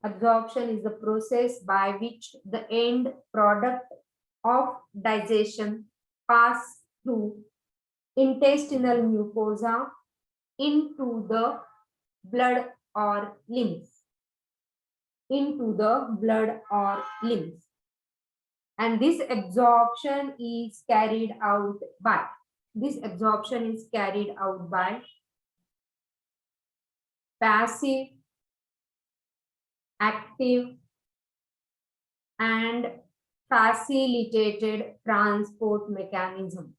Absorption is the process by which the end product of digestion pass through intestinal mucosa into the blood or lymph. Into the blood or lymph. And this absorption is carried out by passive, active, and facilitated transport mechanism.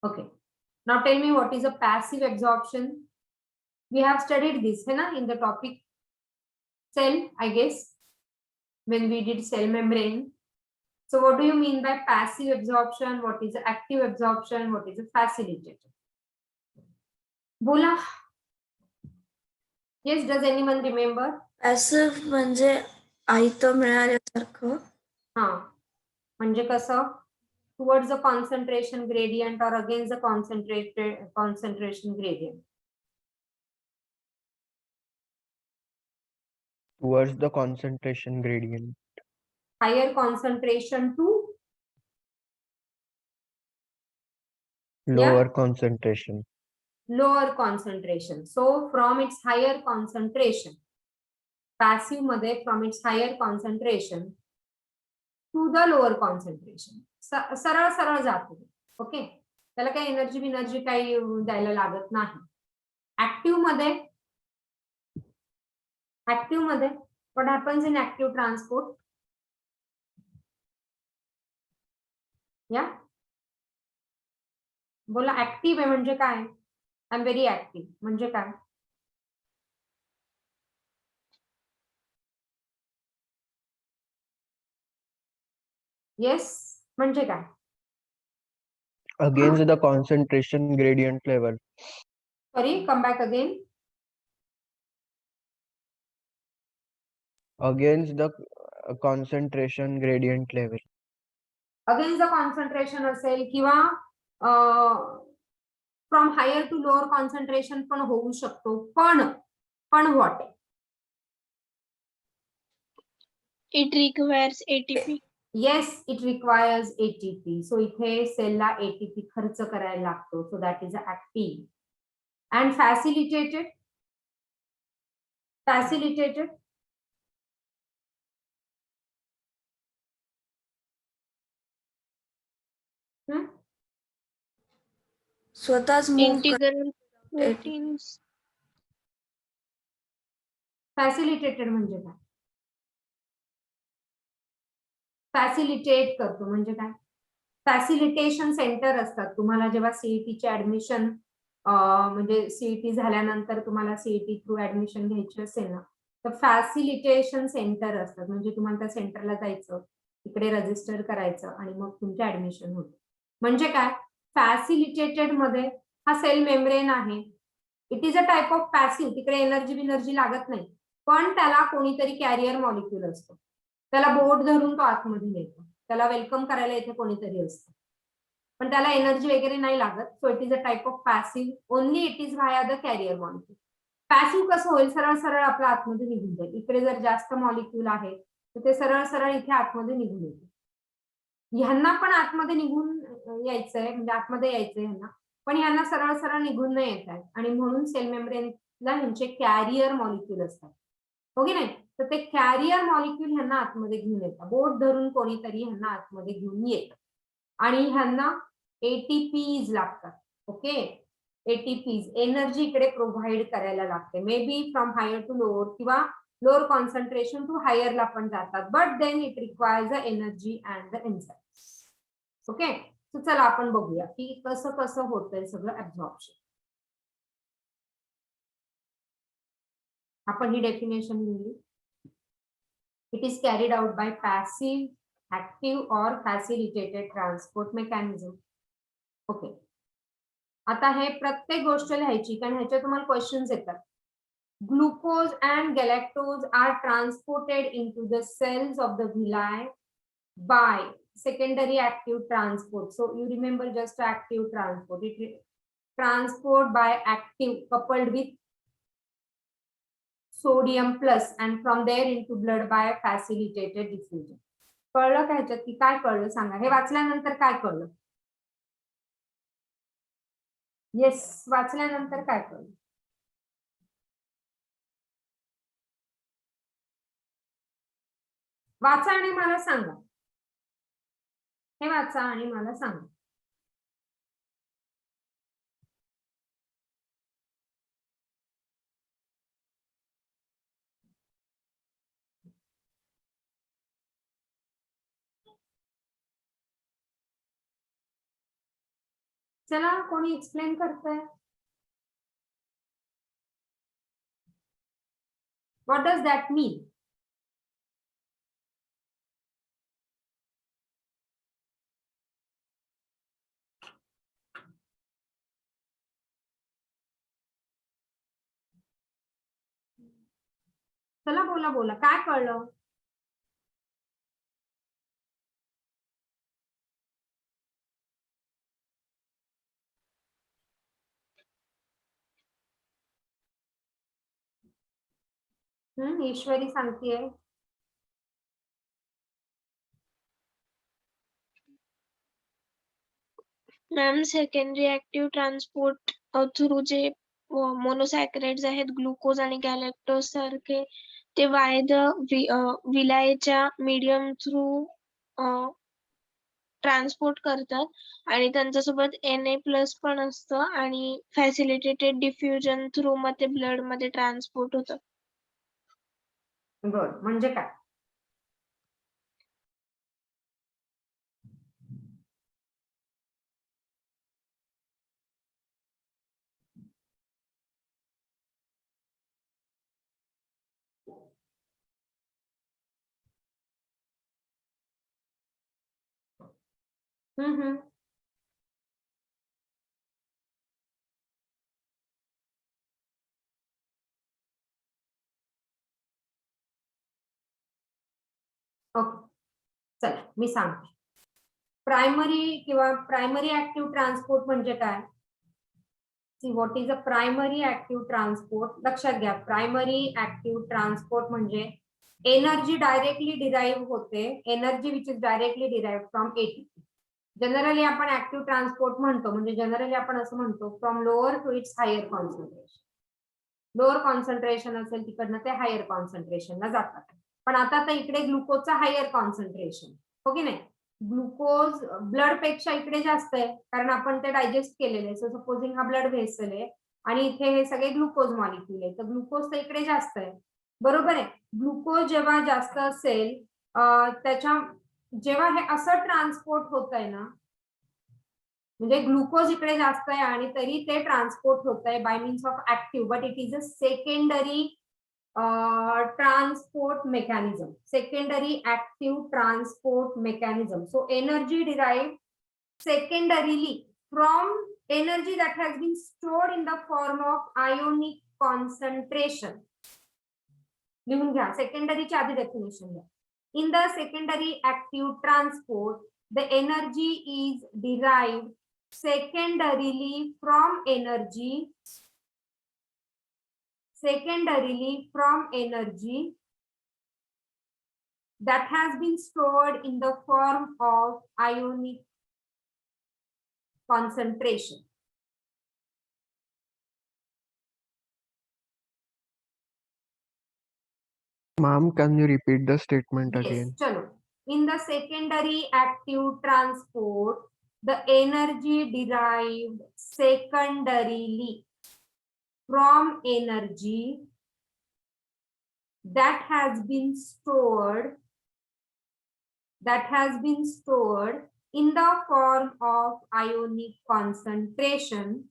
Okay. Now tell me, what is a passive absorption? We have studied this in the topic cell, I guess, when we did cell membrane. So what do you mean by passive absorption? What is active absorption? What is a facilitated? बोला. Yes, does anyone remember? Passive म्हणजे आयतं मिळाल्यासारखं. हा, म्हणजे कसं? Towards the concentration gradient or against the concentration gradient? Towards the concentration gradient. Higher concentration to lower concentration. Lower concentration. So from its higher concentration, passive मध्ये from its higher concentration to the lower concentration. सरळ सरळ जातो. Okay, त्याला काही energy काही द्यायला लागत नाही. ऍक्टिव्ह मध्ये what happens in active transport? बोला, ऍक्टिव्ह आहे म्हणजे काय? आय एम व्हेरी ऍक्टिव्ह म्हणजे काय? येस म्हणजे काय? Against the concentration gradient level. Sorry, come back again. Against the concentration gradient level. Against the concentration असेल किंवा from higher to lower concentration पण होऊ शकतो. पण what? It requires ATP. Yes, it requires ATP. So इथे सेलला ATP खर्च करायला लागतो. So that is active. And facilitated. स्वतःच Integral proteins. फॅसिलिटेटेड म्हणजे काय? फॅसिलिटेट करतो म्हणजे काय? फॅसिलिटेशन सेंटर असतात. तुम्हाला जेव्हा सीईटीचे ऍडमिशन म्हणजे सीईटी झाल्यानंतर तुम्हाला सीईटी थ्रू ऍडमिशन घ्यायची असेल ना, तर फॅसिलिटेशन सेंटर असतात. म्हणजे तुम्हाला त्या सेंटरला जायचं, तिकडे रजिस्टर करायचं आणि मग तुमचे ऍडमिशन होतं. म्हणजे काय? फॅसिलिटेटेड मध्ये हा सेल मेम्ब्रेन आहे. It is a type of passive. तिकडे एनर्जी लागत नाही, पण त्याला कोणीतरी कॅरियर मॉलिक्यूल असतो. त्याला बोट धरून तो आतमध्ये नेतो. त्याला वेलकम करायला इथे कोणीतरी असतं, पण त्याला एनर्जी वगैरे नाही लागत. So it is a type of passive. Only it is via the carrier molecule. Passive कसं होईल? सरळ सरळ आपल्या आतमध्ये निघून जाईल. इकडे जर जास्त मॉलिक्यूल आहे तर ते सरळ सरळ इथे आतमध्ये निघून येते. ह्यांना पण आतमध्ये निघून यायचंय, म्हणजे आतमध्ये यायचंय ह्यांना, पण ह्यांना सरळ सरळ निघून नाही येत आहे. आणि म्हणून सेल मेम्ब्रेनला ह्यांचे कॅरियर मॉलिक्यूल असतात, हो की नाही? तर ते कॅरियर मॉलिक्यूल ह्यांना आतमध्ये घेऊन येतात. बोट धरून कोणीतरी ह्यांना आतमध्ये घेऊन येतं आणि ह्यांना एटीपीज लागतात. ओके, एटीपीज एनर्जी इकडे प्रोव्हाइड करायला लागते. Maybe from higher to lower किंवा लोअर कॉन्सन्ट्रेशन टू हायरला पण जातात. But then it requires the energy and the enzymes. Okay, तर चला आपण बघूया की कसं कसं होतंय सगळं ऍब्झॉर्प्शन. आपण ही डेफिनेशन लिहिली. It is carried out by passive, active or facilitated transport mechanism. Okay. आता हे प्रत्येक गोष्ट लिहायची, कारण ह्याच्या तुम्हाला क्वेश्चन्स येतात. Glucose and galactose are transported into the cells of the villi by secondary active transport. So you remember just active transport. transport by active coupled with sodium plus and from there into blood by facilitated diffusion. कळलं का ह्याच्यात की काय कळलं सांगा. हे वाचल्यानंतर काय कळलं? येस, वाचल्यानंतर काय कळलं? वाचा आणि मला सांगा. हे वाचा आणि मला सांगा. चला, कोणी एक्सप्लेन करतंय? What does that mean? चला बोला बोला, काय कळलं? ईश्वरी सांगतेय. Ma'am secondary active transport through जे मोनोसॅकराइड्स आहेत ग्लुकोज आणि गॅलेक्टोज सारखे ते वायद विलायच्या मीडियम थ्रू ट्रान्सपोर्ट करतात आणि त्यांच्यासोबत Na+ पण असतं आणि फॅसिलिटेटेड डिफ्युजन थ्रू मग ते ब्लड मध्ये ट्रान्सपोर्ट होतं. बर, म्हणजे काय? हम्म. ओके, चला मी सांगते. प्रायमरी किंवा प्रायमरी ऍक्टिव्ह ट्रान्सपोर्ट म्हणजे काय? See what is a primary active transport? लक्षात घ्या, प्रायमरी ऍक्टिव्ह ट्रान्सपोर्ट म्हणजे एनर्जी डायरेक्टली डिराईव्ह होते, energy which is directly derive from ATP. Generally आपण ऍक्टिव्ह ट्रान्सपोर्ट म्हणतो, म्हणजे जनरली आपण असं म्हणतो from lower to its higher concentration. Lower concentration असेल तिकडनं ते हायर कॉन्सन्ट्रेशनला जातात. पण आता इकडे ग्लुकोजचा हायर कॉन्सन्ट्रेशन, हो की नाही? ग्लुकोज ब्लड पेक्षा इकडे जास्त आहे कारण आपण ते डायजेस्ट केलेले. सो सपोजिंग हा ब्लड व्हेसल आहे आणि इथे हे सगळे ग्लुकोज मॉलिक्यूल आहे, तर ग्लुकोज तर इकडे जास्त आहे, बरोबर आहे. ग्लुकोज जेव्हा जास्त असेल त्याच्या जेव्हा हे असं ट्रान्सपोर्ट होत आहे ना, म्हणजे ग्लुकोज इकडे जास्त आहे आणि तरी ते ट्रान्सपोर्ट होत आहे bye means of active, but it is a secondary transport mechanism, secondary active transport mechanism. So energy derived secondarily from energy that has been stored in the form of ionic concentration. लिहून घ्या, सेकंडरीची आधी definition घ्या. In the secondary active transport, the energy is derived secondarily from energy that has been stored in the form of ionic concentration. Ma'am, can you repeat the statement Yes, again? chalo. In the secondary active transport, the energy derived secondarily from energy that has been stored in the form of ionic concentration,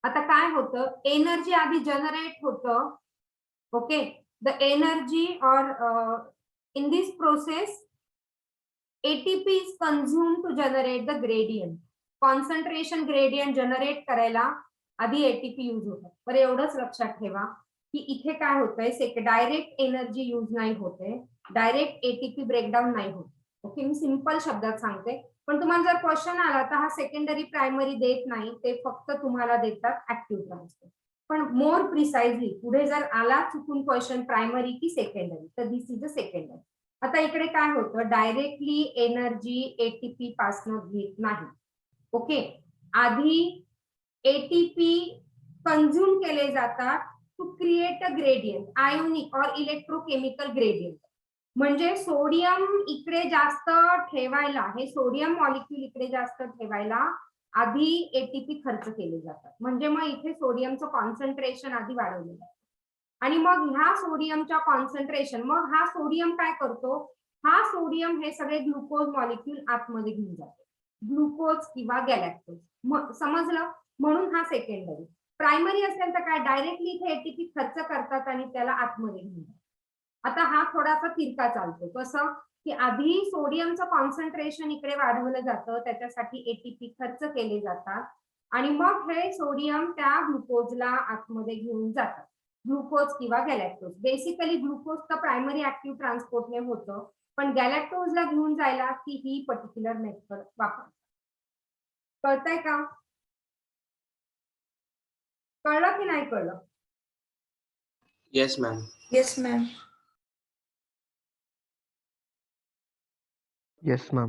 आता काय होतं, energy आधी generate होतं, okay, the energy or in this process ATP is consumed to generate the gradient. Concentration gradient generate करायला आधी ATP use होतं. बरं एवढंच लक्षात ठेवा की इथे काय होतंय, डायरेक्ट एनर्जी यूज नाही होते, डायरेक्ट एटीपी ब्रेकडाऊन नाही होत. ओके, मी सिंपल शब्दात सांगते. पण तुम्हाला जर क्वेश्चन आला तर हा सेकंडरी प्रायमरी देत नाही, ते फक्त तुम्हाला देतात ऍक्टिव्ह ट्रान्सपोर्ट. पण मोर प्रिसाइजली पुढे जर आला चुकून क्वेश्चन प्रायमरी की सेकंडरी, तर दिस इज द सेकंडरी. आता इकडे काय होतं, डायरेक्टली एनर्जी एटीपी पासून घेत नाही. ओके, आधी एटीपी कंझ्युम केले जातात to create a gradient, ionic or electrochemical gradient. म्हणजे सोडियम इकडे जास्त ठेवायला, हे सोडियम मॉलिक्यूल इकडे जास्त ठेवायला आधी एटीपी खर्च केले जातात. म्हणजे मग इथे सोडियमचं कॉन्सन्ट्रेशन आधी वाढवलं जातं आणि मग ह्या सोडियमच्या कॉन्सन्ट्रेशन, मग हा सोडियम काय करतो, हा सोडियम हे सगळे ग्लुकोज मॉलिक्यूल आतमध्ये घेऊन जातो, ग्लुकोज किंवा गॅलॅक्टोज. समजलं? म्हणून हा सेकंडरी. प्रायमरी असेल तर काय, डायरेक्टली इथे एटीपी खर्च करतात आणि त्याला आतमध्ये घेऊन जातात. आता हा थोडासा तिरका चालतो. कसं की आधी सोडियमचं कॉन्सन्ट्रेशन इकडे वाढवलं जातं, त्याच्यासाठी एटीपी खर्च केले जातात आणि मग हे सोडियम त्या ग्लुकोजला आतमध्ये घेऊन जातात, ग्लुकोज किंवा गॅलॅक्टोज. बेसिकली ग्लुकोज तर प्रायमरी ऍक्टिव्ह ट्रान्सपोर्टने होतं, पण गॅलॅक्टोजला घेऊन जायला ती ही पर्टिक्युलर मेथड वापरतात. कळतंय का? कळलं की नाही कळलं? Yes ma'am. Yes ma'am. Yes, ma'am.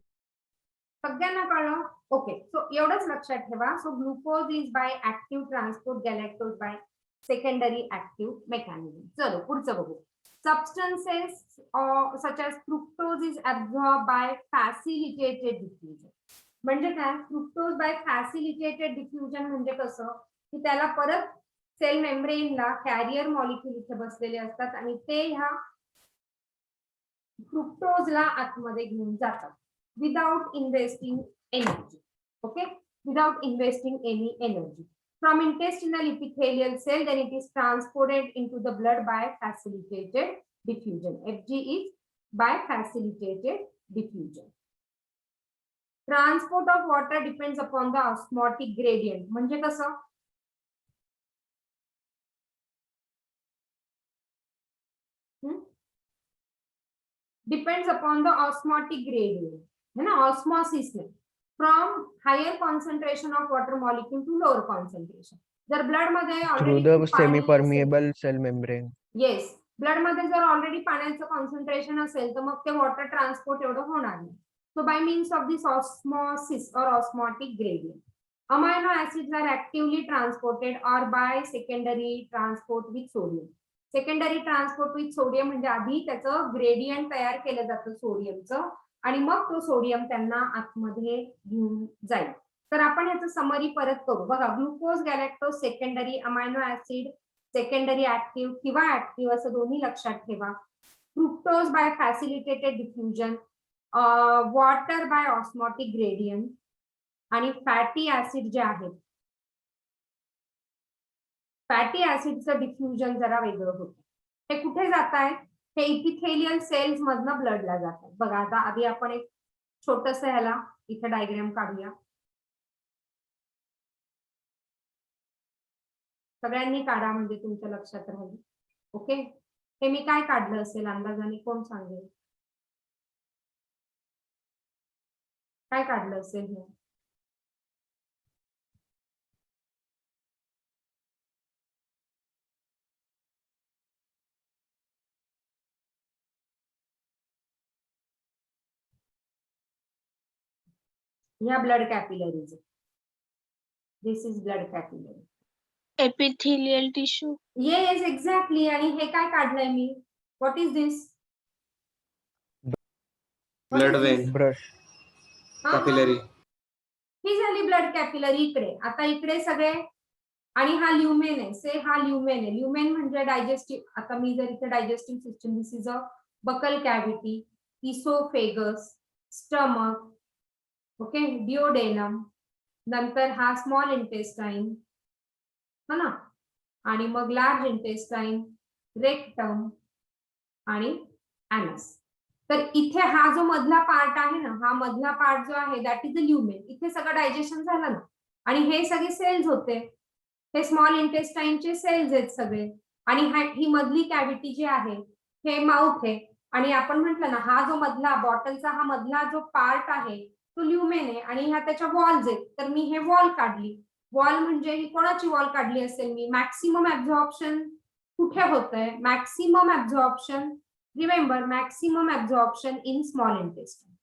सगळ्यांना कळलं? ओके, सो एवढंच लक्षात ठेवा. So glucose is by active transport, galactose by secondary active mechanism. चलो पुढचं बघू. Substances such as fructose is absorbed by facilitated diffusion. म्हणजे काय, फ्रुक्टोज बाय फॅसिलिटेटेड डिफ्युजन म्हणजे कसं की त्याला परत सेल मेम्ब्रेनला कॅरियर मॉलिक्यूल इथे बसलेले असतात आणि ते ह्या फ्रुक्टोजला आतमध्ये घेऊन जातात without investing energy. Okay, without investing any energy from intestinal epithelial cell, then it is transported into the blood by facilitated diffusion. FG is by facilitated diffusion. Transport of water depends upon the osmotic gradient. म्हणजे कसं, depends upon the osmotic gradient, है ना, osmosis में from higher concentration of water molecule to lower concentration. जर blood मध्ये Through the semi-permeable cell membrane. Yes, blood मध्ये जर already पाण्याचं कॉन्सन्ट्रेशन असेल तर मग ते वॉटर ट्रान्सपोर्ट एवढं होणार नाही. So by means of this osmosis और osmotic gradient, amino acids are actively transported और by secondary transport with sodium. Secondary transport with sodium म्हणजे आधी त्याचं ग्रेडियंट तयार केलं जातं सोडियमचं आणि मग तो सोडियम त्यांना आतमध्ये घेऊन जाईल. तर आपण याचं समरी परत करू. बघा, glucose, galactose secondary, amino acid secondary active किंवा ऍक्टिव्ह असं दोन्ही लक्षात ठेवा. Fructose by facilitated diffusion, water by osmotic gradient आणि फॅटी ऍसिड जे आहेत, फॅटी ऍसिडचं डिफ्युजन जरा वेगळं होतं. हे कुठे जात आहे, हे इपिथेलियल सेल्स मधनं ब्लडला जातात. बघा, आता आधी आपण एक छोटस ह्याला इथे डायग्राम काढूया. सगळ्यांनी काढा म्हणजे तुमच्या लक्षात राहील. ओके, हे मी काय काढलं असेल अंदाजाने कोण सांगेल? काय काढलं असेल हे? ह्या blood capillaries, this is blood capillary. Epithelial tissue. Yes, exactly. आणि हे काय काढलंय मी? What is this? Blood vein. Brush. Capillary. ही झाली ब्लड कॅपिलरी इकडे. आता इकडे सगळे, आणि हा ल्युमेन आहे, से हा ल्युमेन आहे. ल्युमेन म्हणजे डायजेस्टिव्ह. आता मी जर इथे digestive system, this is a buccal cavity, oesophagus, stomach, okay, duodenum, नंतर हा स्मॉल इंटेस्टाइन, है ना, आणि मग लार्ज इंटेस्टाइन, रेक्टम, आणि ऍनस. तर इथे हा जो मधला पार्ट आहे ना, हा मधला पार्ट जो आहे दॅट इज द ल्युमेन. इथे सगळं डायजेशन झालं ना, आणि हे सगळे सेल्स होते, हे स्मॉल इंटेस्टाईनचे सेल्स आहेत सगळे. आणि ही मधली कॅव्हिटी जी आहे हे माउथ आहे. आणि आपण म्हटलं ना, हा जो मधला बॉटलचा हा मधला जो पार्ट आहे तो ल्युमेन आहे, आणि ह्या त्याच्या वॉल्स आहेत. तर मी हे वॉल काढली. वॉल म्हणजे ही कोणाची वॉल काढली असेल मी? मॅक्सिमम ऍब्झॉर्प्शन कुठे होतंय? Maximum absorption, remember, maximum absorption in small intestine.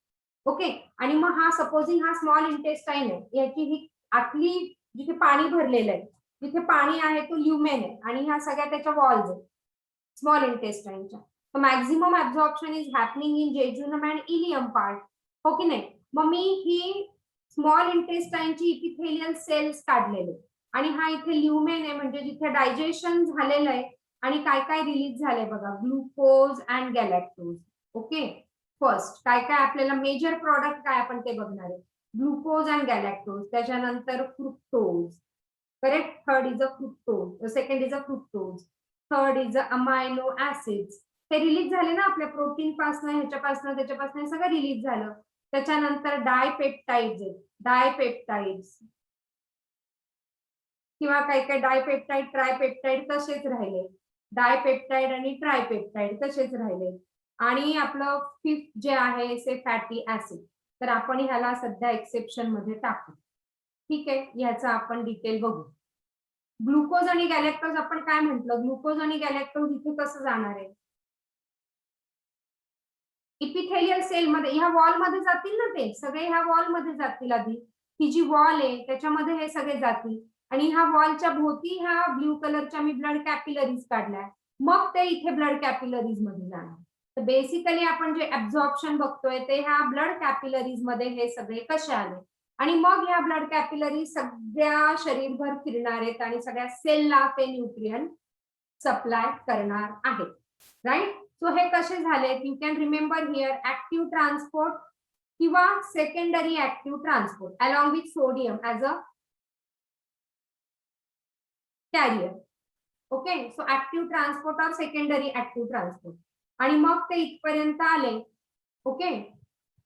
Okay. आणि मग हा सपोजिंग हा स्मॉल इंटेस्टाईन आहे, याची ही आतली जिथे पाणी भरलेलं आहे, जिथे पाणी आहे तो ल्युमेन आहे, आणि ह्या सगळ्या त्याच्या वॉल्स आहेत स्मॉल इंटेस्टाईनच्या. तर maximum absorption is happening in jejunum and ileum part. हो की नाही? मग मी ही स्मॉल इंटेस्टाईनची इपिथेलियल सेल्स काढलेले, आणि हा इथे ल्युमेन आहे, म्हणजे जिथे डायजेशन झालेलं आहे आणि काय काय रिलीज झालंय बघा, ग्लुकोज अँड गॅलॅक्टोज. ओके. फर्स्ट काय काय आपल्याला मेजर प्रॉडक्ट काय आपण ते बघणार आहे, ग्लुकोज अँड गॅलॅक्टोज, त्याच्यानंतर fructose, correct. Third is a fructose, second is a fructose, third is a amino acids. हे रिलीज झाले ना आपल्या प्रोटीन पासून, ह्याच्यापासून त्याच्यापासून, हे सगळं रिलीज झालं. त्याच्यानंतर डायपेप्टाइड्स आहेत, डायपेप्टाइड्स किंवा काही काही डायपेप्टाइड ट्रायपेप्टाइड तसेच राहिले, डायपेप्टाइड आणि ट्रायपेप्टाइड तसेच राहिले. आणि आपलं फिफ्थ जे आहे ते फॅटी ऍसिड. तर आपण ह्याला सध्या एक्सेप्शन मध्ये टाकू. ठीक आहे, ह्याचं आपण डिटेल बघू. ग्लुकोज आणि गॅलॅक्टोज आपण काय म्हटलं, ग्लुकोज आणि गॅलॅक्टोज इथे कसं जाणार आहे? इपिथेलियल सेल मध्ये, ह्या वॉल मध्ये जातील ना, ते सगळे ह्या वॉल मध्ये जातील. आधी ही जी वॉल आहे त्याच्यामध्ये हे सगळे जातील, आणि ह्या वॉलच्या भोवती ह्या ब्ल्यू कलरच्या मी ब्लड कॅपिलरीज काढल्या, मग ते इथे ब्लड कॅपिलरीज मध्ये जाणार. तर बेसिकली आपण जे ऍब्झॉर्प्शन बघतोय ते ह्या ब्लड कॅपिलरीज मध्ये हे सगळे कसे आले, आणि मग ह्या ब्लड कॅपिलरी सगळ्या शरीरभर फिरणार आहेत आणि सगळ्या सेलला ते न्यूट्रिएंट सप्लाय करणार आहेत. राईट. सो हे कसे झाले? You can remember here, active transport किंवा secondary active transport along with sodium as a carrier. Okay. So active transport और सेकंडरी ऍक्टिव्ह ट्रान्सपोर्ट. आणि मग ते इथपर्यंत आले. ओके.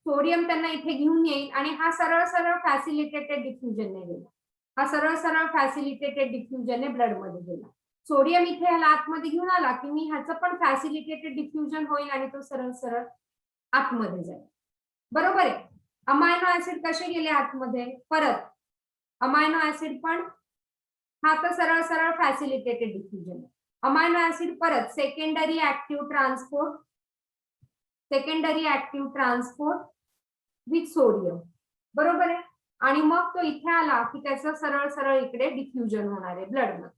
सोडियम त्यांना इथे घेऊन येईल, आणि हा सरळ सरळ फॅसिलिटेटेड डिफ्युजनने गेला, हा सरळ सरळ फॅसिलिटेटेड डिफ्युजनने ब्लड मध्ये गेला. सोडियम इथे ह्याला आतमध्ये घेऊन आला की मी ह्याचं पण फॅसिलिटेटेड डिफ्युजन होईल आणि तो सरळ सरळ आतमध्ये जाईल. बरोबर आहे. अमायनो ऍसिड कसे गेले आतमध्ये? परत अमायनो ऍसिड पण, हा तर सरळ सरळ फॅसिलिटेटेड डिफ्युजन. अमायनो ऍसिड परत secondary active transport, secondary active transport with sodium. बरोबर आहे. आणि मग तो इथे आला की त्याचं सरळ सरळ इकडे डिफ्युजन होणार आहे ब्लड मध्ये.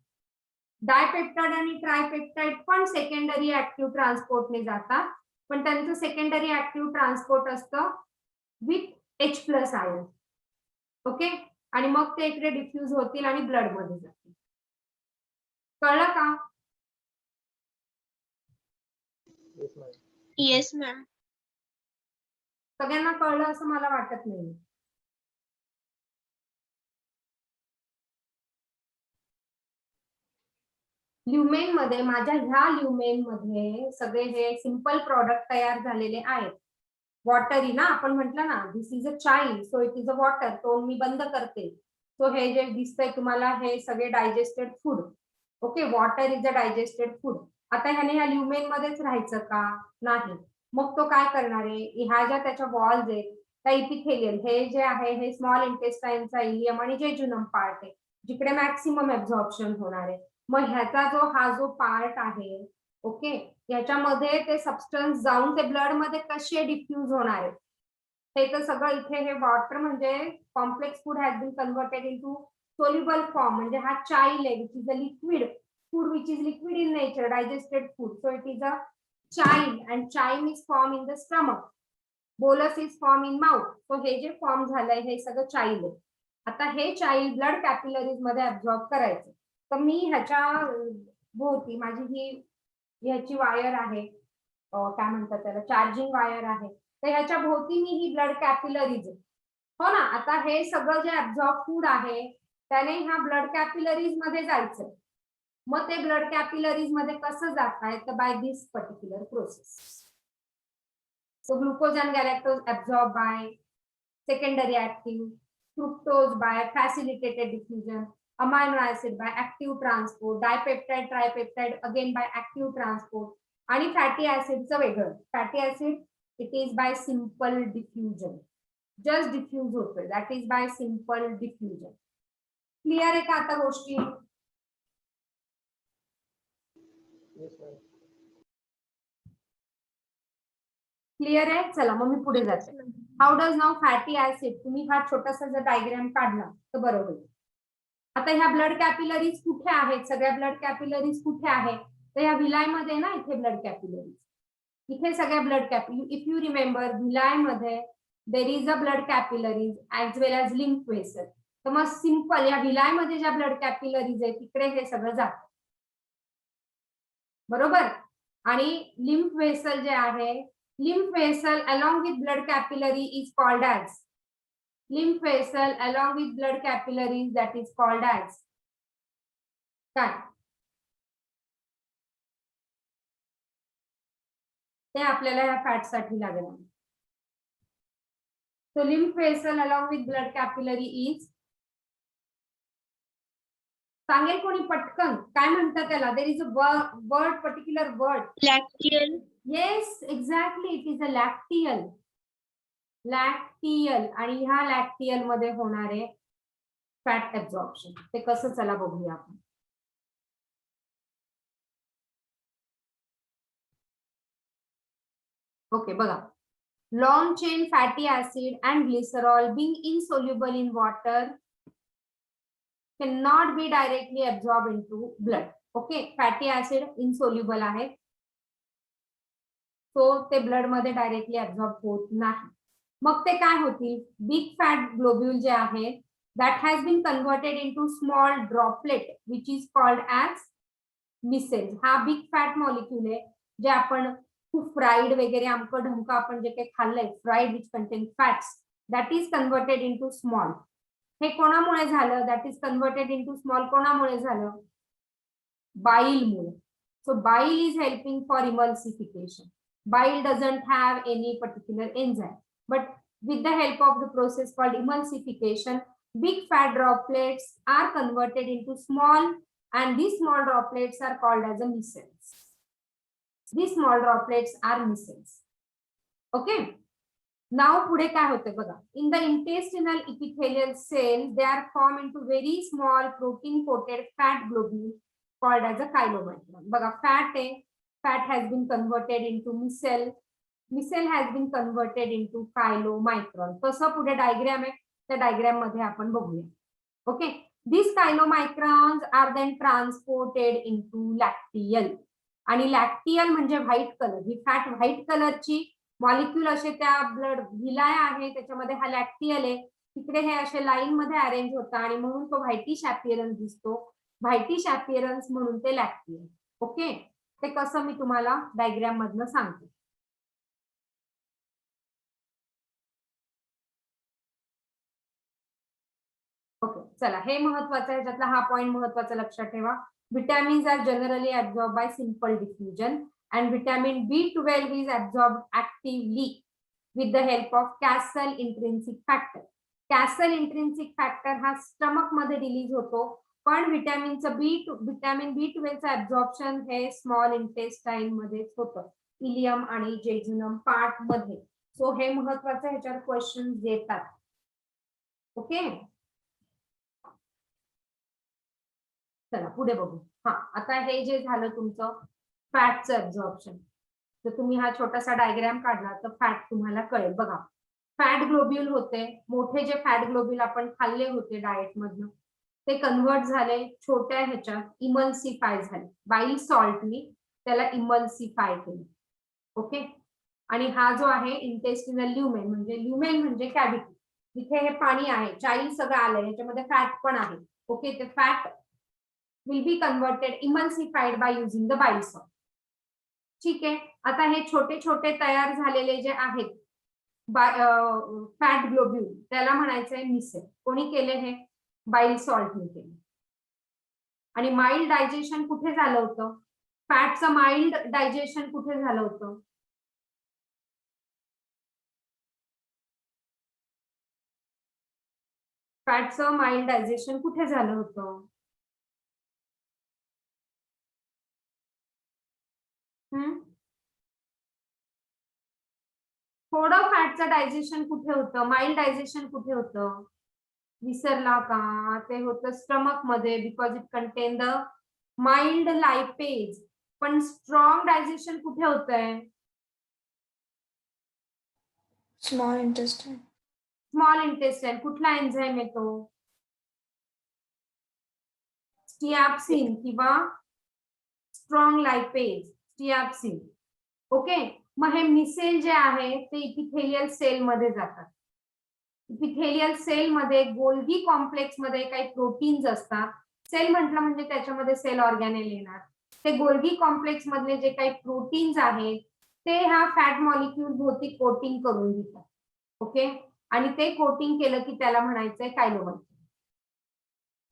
डायपेप्टाइड आणि ट्रायपेप्टाइड पण सेकंडरी ऍक्टिव्ह ट्रान्सपोर्टने जातात, पण त्यांचं सेकंडरी ऍक्टिव्ह ट्रान्सपोर्ट असतं विथ H+ आयन. ओके. आणि मग ते इकडे डिफ्यूज होतील आणि ब्लड मध्ये जातील. कळलं का? Yes ma'am. सगळ्यांना कळलं असं मला वाटत नाही. ल्युमेन मध्ये, माझ्या ह्या ल्युमेन मध्ये सगळे हे सिंपल प्रॉडक्ट तयार झालेले आहेत. वॉटरी ना, आपण म्हटलं ना, this is a chyle so it is a water. तो मी बंद करते. सो हे जे दिसतंय तुम्हाला हे सगळे digested food. Okay. Water is a digested food. आता ह्याने ह्या ल्युमेन मध्येच राहायचं का? नाही. मग तो काय करणार आहे? ह्या ज्या त्याच्या वॉल्स आहेत त्या इपिथेलियल, हे जे आहे हे स्मॉल इंटेस्टाईनचा इलियम आणि जेजुनम पार्ट आहे, जिकडे मॅक्सिमम ऍब्झॉर्प्शन होणार आहे. मग ह्याचा हा जो पार्ट आहे, ओके, याच्यामध्ये ते सबस्टन्स जाऊन ते ब्लड मध्ये कसे डिफ्यूज होणार आहे हे तर सगळं इथे हे वॉटर म्हणजे complex food has been converted into soluble form. म्हणजे हा चाइल्ड आहे which is a liquid food, which is liquid in nature, digested food. So it is a chyle and chyme is form in the stomach, bolus is form in mouth. So हे जे form झालंय हे सगळं child आहे. आता हे child blood capillaries मध्ये absorb करायचं. तर मी ह्याच्या भोवती माझी ही ह्याची वायर आहे, काय म्हणतात त्याला, चार्जिंग वायर आहे. तर ह्याच्या भोवती मी ही ब्लड कॅपिलरीज आहे. हो ना. आता हे सगळं जे ऍब्झॉर्ब फूड आहे त्याने ह्या ब्लड कॅपिलरीज मध्ये जायचं. मग ते ब्लड कॅपिलरीज मध्ये कसं जात आहे तर by this particular process. So glucose and galactose absorb by secondary active, fructose by facilitated diffusion, amino acid by active transport, dipeptide, tripeptide again by active transport, आणि fatty acid चं वेगळं. Fatty acid it is by simple diffusion, just diffuse होतं, that is by simple diffusion. Clear आहे का आता गोष्टी? Clear आहे. चला मग मी पुढे जाते. How does now fatty acid, तुम्ही हा छोटासा जर डायग्राम काढला तर बरोबर. आता ह्या ब्लड कॅपिलरीज कुठे आहेत? सगळ्या ब्लड कॅपिलरीज कुठे आहेत? तर ह्या विलायमध्ये ना इथे ब्लड कॅपिलरीज, इथे सगळ्या blood capillary. If you remember विलायमध्ये there is a blood capillaries as well as lymph vessel. तर मग सिंपल या विलायमध्ये ज्या ब्लड कॅपिलरीज आहेत तिकडे हे सगळं जातं बरोबर. आणि लिम्फ वेसल जे आहे, lymph vessel along with blood capillary is called as lymph vessel along with blood capillaries, that is called as काय? ते आपल्याला या फॅट साठी लागेल. So lymph vessel along with blood capillary is, सांगेल कोणी पटकन काय म्हणतात त्याला? There is a word, particular word. Lacteal. Yes, exactly. It is a lacteal. Lacteal. आणि ह्या लॅक्टियल मध्ये होणारे फॅट ऍब्झॉर्प्शन ते कसं, चला बघूया आपण. ओके बघा. Long chain fatty acid and glycerol being insoluble in water cannot be directly absorbed into blood. Okay, fatty acid insoluble आहे, तो ते ब्लड मध्ये डायरेक्टली ऍब्झॉर्ब होत नाही. मग ते काय होतील? बिग फॅट ग्लोब्यूल जे आहे that has been converted into small droplet which is called as micelles. हा बिग फॅट मॉलिक्यूल आहे जे आपण खूप फ्राईड वगैरे आमकं ढमकं आपण जे काही खाल्लंय, fried which contain fats, that is converted into small. हे कोणामुळे झालं? That is converted into small कोणामुळे झालं? बाईलमुळे. सो बाईल is helping for emulsification. Bile doesn't have any particular enzyme, but with the help of the process called emulsification, big fat droplets are converted into small, and these small droplets are called as a micelles. These small droplets are micelles. Okay. Now पुढे काय होते बघा. In the intestinal epithelial cells, they are formed into very small protein-coated fat globules called as a chylomicron. बघा fat आहे. Fat has been converted into micelle. Micelle has been converted into chylomicron. कसं पुढे diagram आहे, त्या diagram मध्ये आपण बघूया. Okay, these chylomicrons are then transported into lacteal. आणि लॅक्टियल म्हणजे व्हाईट कलर. ही फॅट व्हाईट कलरची मॉलिक्यूल असे त्या ब्लड विलाय आहे, त्याच्यामध्ये हा लॅक्टियल आहे. तिकडे हे असे लाईन मध्ये अरेंज होतं आणि म्हणून तो व्हाईटिश अपीअरन्स दिसतो. व्हाईटिश अपीअरन्स म्हणून ते लॅक्टियल. ओके, ते कसं मी तुम्हाला डायग्राम मधनं सांगते. ओके चला, हे महत्वाचं आहे, त्यातला हा पॉइंट महत्वाचा लक्षात ठेवा. Vitamins are generally absorb by simple diffusion and vitamin B12 is absorb actively with the help of Castle intrinsic factor. Castle intrinsic factor हा स्टमक मध्ये रिलीज होतो, पण विटॅमिन B12 ऍब्झॉर्प्शन हे स्मॉल इंटेस्टाईन मध्येच होतं, इलियम आणि jejunum part मध्ये. So हे महत्वाचं, ह्याच्यावर क्वेश्चन येतात. ओके चला पुढे बघू. हा, आता हे जे झालं तुमचं फॅटचं ऍब्झॉर्प्शन, तर तुम्ही हा छोटासा डायग्राम काढला तर फॅट तुम्हाला कळेल. बघा, फॅट ग्लोब्यूल होते, मोठे जे फॅट ग्लोब्यूल आपण खाल्ले होते डाएट मधनं, ते कन्वर्ट झाले छोट्या ह्याच्यात, इमल्सिफाय झाले बाईल सॉल्टनी, त्याला इमल्सिफाय केलं. ओके, आणि हा जो आहे इंटेस्टिनल ल्युमेन, म्हणजे ल्युमेन म्हणजे कॅव्हिटी, जिथे हे पाणी आहे, चाईल सगळं आलंय, याच्यामध्ये फॅट पण आहे. ओके, ते fat will be converted, emulsified by using the bile salt. ठीक आहे, आता हे छोटे छोटे तयार झालेले जे आहेत फॅट ग्लोब्यूल, त्याला म्हणायचंय मिसेल. कोणी केले हे? बाईल सॉल्टने केले. आणि माइल्ड डायजेशन कुठे झालं होतं? फॅटचं माइल्ड डायजेशन कुठे झालं होतं? फॅटचं माइल्ड डायजेशन कुठे झालं होतं? थोडं फॅटचं डायजेशन कुठे होतं? माइल्ड डायजेशन कुठे होतं? विसरला का? ते होतं स्टमक मध्ये, because it contain the mild lipase. पण स्ट्रॉंग डायजेशन कुठे होतंय? Small intestine. Small intestine. कुठला एन्झाइम येतो? स्टियाप्सिन किंवा स्ट्रॉंग लायपेज, स्टियाप्सिन. ओके, मग हे मिसेल जे आहे ते इपिथेलियल सेल मध्ये जातात. इपिथेलियल सेल मध्ये गोल्गी कॉम्प्लेक्स मध्ये काही प्रोटीन्स असतात. सेल म्हटलं म्हणजे त्याच्यामध्ये सेल ऑर्गॅनेल येणार. ते गोल्गी कॉम्प्लेक्स मधले जे काही प्रोटीन्स आहेत ते हा फॅट मॉलिक्यूल भोवती कोटिंग करून देतात. ओके, आणि ते कोटिंग केलं की त्याला म्हणायचंय कायलोमायक्रॉन.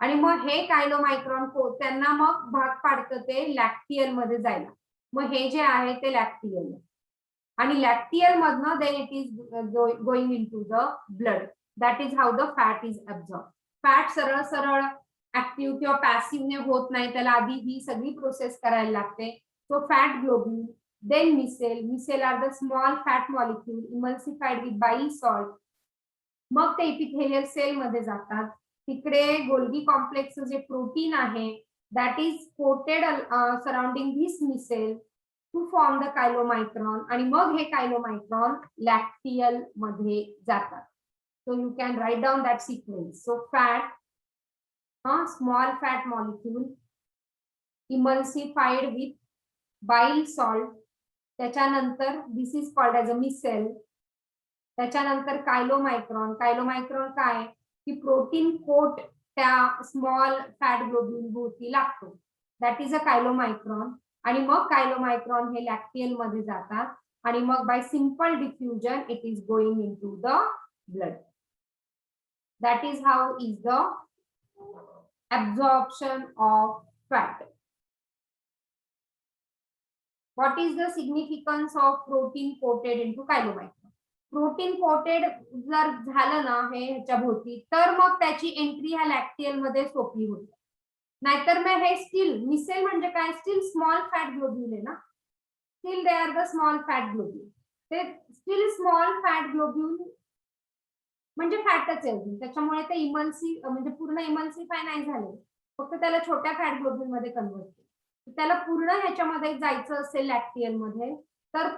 आणि मग हे कायलोमायक्रॉन त्यांना मग भाग पाडतं ते लॅक्टियल मध्ये जायला. मग हे जे आहे ते लॅक्टियल, आणि लॅक्टियल मधनं then it is going into the blood. That is how the fat is absorb. Fat सरळ सरळ ऍक्टिव्ह किंवा पॅसिव्हने होत नाही, त्याला आधी ही सगळी प्रोसेस करायला लागते. So fat globule, then micelle. Micelle are the small fat molecule emulsified with bile salt. मग ते इपिथेलियल सेल मध्ये जातात. तिकडे गोल्गी कॉम्प्लेक्स जे प्रोटीन आहे that is coated surrounding this micelle to form the chylomicron. आणि मग हे कायलोमायक्रॉन लॅक्टियल मध्ये जातात. So you can write down that sequence. So fat, small fat molecule emulsified with bile salt. त्याच्यानंतर this is called as a micelle. त्याच्यानंतर chylomicron. Chylomicron काय की protein coat त्या स्मॉल फॅट ग्लोब्युल भोवती लागतो. That is a chylomicron. आणि मग chylomicron हे लॅक्टियल मध्ये जातात आणि मग by simple diffusion it is going into the blood. That is how is the absorption of fat. What is the significance of protein coated into chylomicron? Protein coated जर झालं ना हे ह्याच्या भोवती तर मग त्याची एंट्री ह्या लॅक्टियल मध्ये सोपी होते. नाहीतर मग हे स्टील मिसेल म्हणजे काय, स्टील स्मॉल फॅट ग्लोब्युल आहे ना, still they are the small fat globule. ते स्टील स्मॉल फॅट ग्लोब्युल म्हणजे फॅटच आहे, त्याच्यामुळे ते इमल्सी म्हणजे पूर्ण इमल्सिफाय नाही झाले, फक्त त्याला छोट्या फॅट ग्लोब्युल मध्ये कन्वर्ट केलं. त्याला पूर्ण ह्याच्यामध्ये जायचं असेल लॅक्टियल मध्ये तर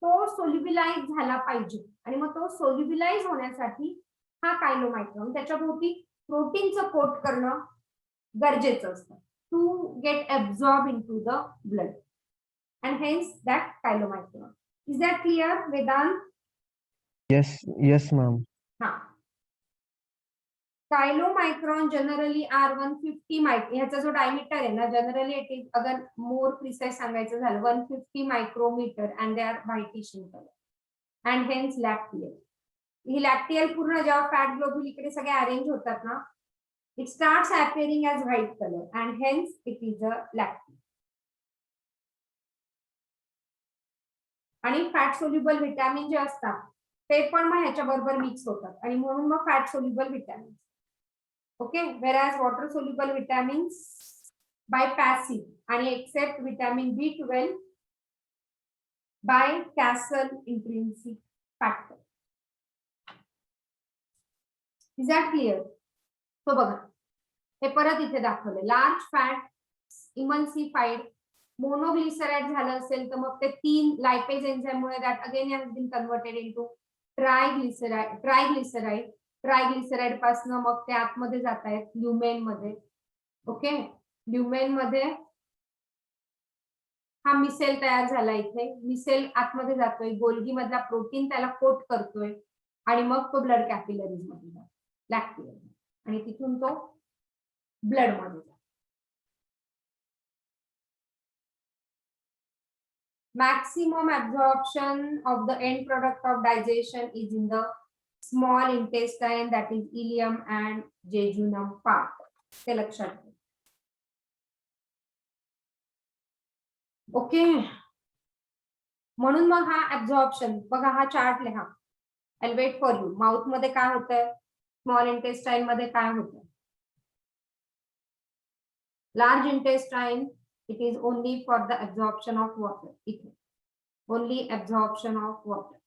तो सोल्युबिलाइज झाला पाहिजे. आणि मग तो सोल्युबिलाइज होण्यासाठी हा कायलोमायक्रॉन त्याच्या भोवती प्रोटीनचं कोट करणं गरजेचं असतं to get absorb into the blood. And hence that chylomicron. Is that clear Vedant? Yes, ma'am. हाँ, कायलोमायक्रॉन जनरली आर 150 मायक्रो. ह्याचा जो डायमीटर आहे ना जनरली इट इज, अगर मोर प्रिसाइज सांगायचं झालं 150 micrometer and they are whitish in colour and hence lacteal. ही lacteal पूर्ण जेव्हा फॅट ग्लोब्युल इकडे सगळे अरेंज होतात ना it starts appearing as white colour and hence it is a lacteal. आणि फॅट सोल्युबल व्हिटॅमिन जे असतात ते पण मग ह्याच्या बरोबर मिक्स होतात आणि म्हणून मग fat soluble vitamin. Okay, whereas water soluble vitamins by passive and except vitamin B12 by Castle intrinsic factor. Is that clear? So बघा हे परत इथे दाखवले लार्ज फॅट इमल्सिफाईड मोनोग्लिसराइड झालं असेल तर मग ते 3 लायपेज एन्झाइममुळे that again has been converted into triglyceride. Triglyceride पासून मग ते आतमध्ये जात आहेत ल्युमेन मध्ये. ओके, ल्युमेन मध्ये हा मिसेल तयार झाला. इथे मिसेल आतमध्ये जातोय, गोल्गी मधला प्रोटीन त्याला कोट करतोय आणि मग तो ब्लड कॅपिलरीज मध्ये जातो लॅक्टियल आणि तिथून तो ब्लड मध्ये जातो. Maximum absorption of the end product of digestion is in the small intestine, that is ileum and jejunum part. ते लक्षात ठेवा. ओके, म्हणून मग हा ऍब्झॉर्प्शन बघा, हा चार्ट लिहा. I'll wait for you. Mouth मध्ये काय होतंय, स्मॉल इंटेस्टाईन मध्ये काय होतंय. Large intestine, it is only for the absorption of water. इथे only absorption of water.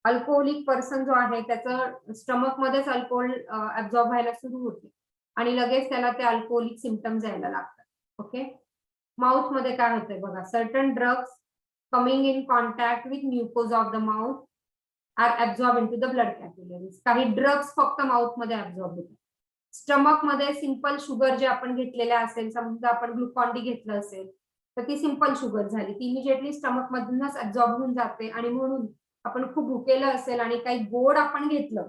Alcoholic person जो आहे त्याचं स्टमक मध्येच अल्कोहोल ऍब्झॉर्ब व्हायला सुरू होते आणि लगेच त्याला ते अल्कोहोलिक सिम्पटम्स यायला लागतात. ओके, माउथ मध्ये काय होतंय बघा, certain drugs coming in contact with mucosa of the mouth are absorb into the blood capillaries. काही ड्रग्स फक्त माउथ मध्ये ऍब्झॉर्ब होतात. स्टमक मध्ये सिंपल शुगर जे आपण घेतलेले असेल, समजा आपण ग्लुकॉन डी घेतलं असेल तर ती सिंपल शुगर झाली, ती इमिजिएटली स्टमक मधूनच ऍब्झॉर्ब होऊन जाते. आणि म्हणून आपण खूप भुकेलं असेल आणि काही गोड आपण घेतलं,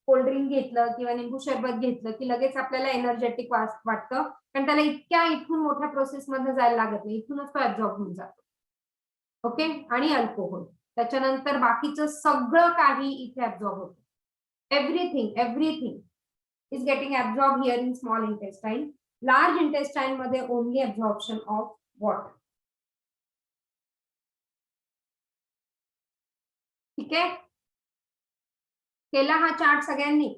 कोल्ड्रिंक घेतलं किंवा लिंबू सरबत घेतलं की लगेच आपल्याला एनर्जेटिक वाटतं, कारण त्याला इतक्या इथून मोठ्या प्रोसेस मध्ये जायला लागत नाही, इथूनच तो ऍब्झॉर्ब होऊन जातो. ओके, आणि अल्कोहोल, त्याच्यानंतर बाकीचं सगळं काही इथे ऍब्झॉर्ब होतं. Everything is getting absorbed here in small intestine. Large intestine मध्ये only absorption of water. ठीक आहे, केला हा चार्ट सगळ्यांनी?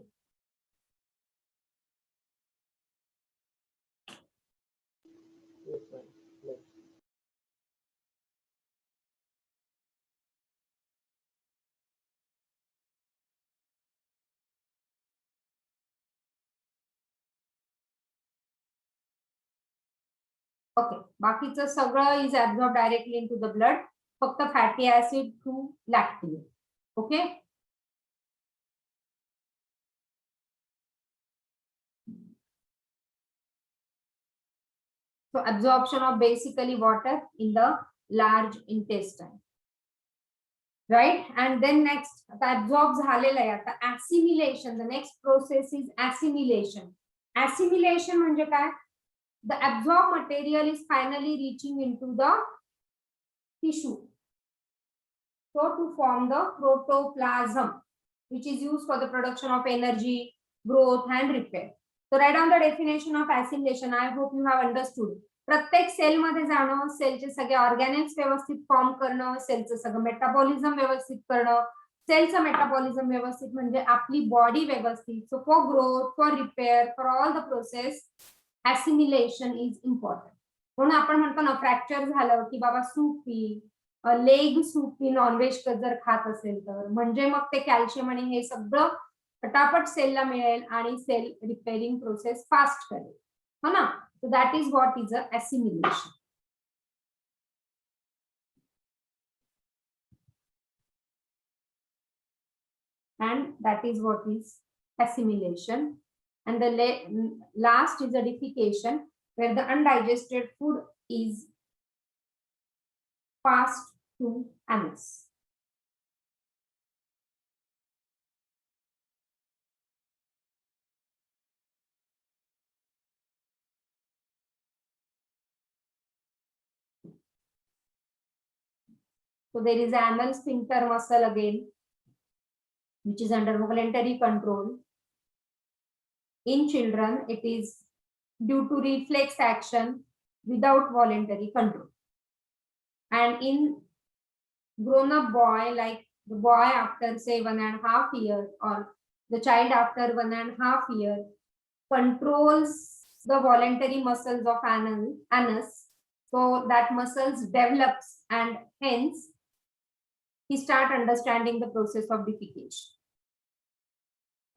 ओके, बाकीचं सगळं is absorb directly into the blood, फक्त fatty acid through lacteal. Okay, so absorption of basically water in the large intestine, right? And then next, आता absorb झालेलं आहे, आता assimilation, the next process is assimilation. Assimilation म्हणजे काय, the absorbed material is finally reaching into the tissue, so to form the protoplasm, which is used for the production of energy, growth and repair. So write down the definition of assimilation. I hope you have understood. प्रत्येक sale मध्ये जाणं, सेलचे सगळे Organics व्यवस्थित form करणं, सेलचं सगळं metabolism व्यवस्थित करणं. सेलचं मेटाबॉलिझम व्यवस्थित म्हणजे आपली बॉडी व्यवस्थित. So for growth, for repair, for all the process assimilation is important. म्हणून आपण म्हणतो ना, फ्रॅक्चर झालं की बाबा सूप पी, लेग सूप पी नॉनव्हेज जर खात असेल तर, म्हणजे मग ते कॅल्शियम आणि हे सगळं पटापट सेलला मिळेल आणि सेल रिपेअरिंग प्रोसेस फास्ट करेल, हो ना. So that is what is a assimilation. And that is what is assimilation. And the last is a defecation, where the undigested food is passed to anus. So there is an anal sphincter muscle again, which is under voluntary control. In children, it is due to reflex action without voluntary control. And in grown-up boy, like the boy after say 1.5 years, or the child after 1.5 years, controls the voluntary muscles of anus, so that muscles develops and hence he start understanding the process of defecation.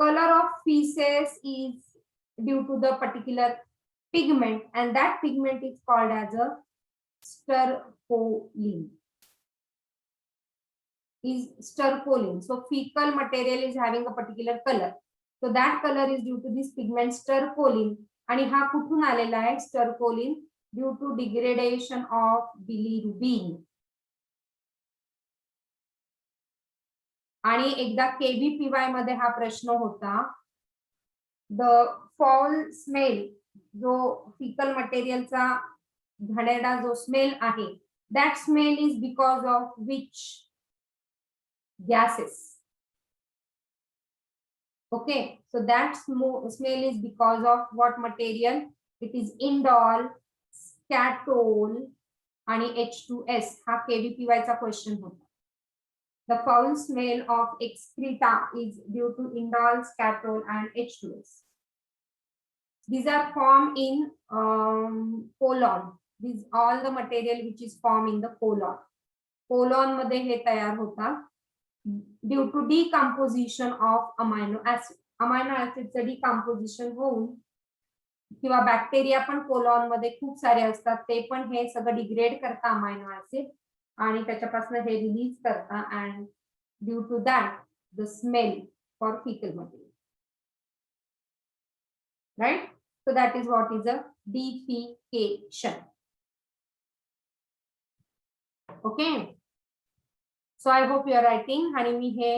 Color of feces is due to the particular pigment, and that pigment is called as a stercoline. So fecal material is having a particular color, so that color is due to this pigment stercoline. आणि हा कुठून आलेला आहे stercoline? Due to degradation of bilirubin. आणि एकदा KVPY मध्ये हा प्रश्न होता, द फॉल स्मेल, जो फिकल मटेरियलचा घाणेरडा जो स्मेल आहे, that smell is because of which gases. Okay, so that smell is because of what material? It is indole, skatole आणि H2S हा KVPY चा क्वेश्चन होता. The foul smell of excreta is due to indoles, catol, and H2S. These are formed in colon. These all the material which is formed in the colon. Colon मध्ये हे तयार होतात due to decomposition of amino acid. Amino acid चे decomposition होऊन किंवा bacteria पण colon मध्ये खूप सारे असतात, ते पण हे सगळं डिग्रेड करता अमायनो ऍसिड आणि त्याच्यापासून हे रिलीज करता and due to that the smell for faecal material. Right, so that is what is a defecation. Okay, so I hope you are writing. आणि मी हे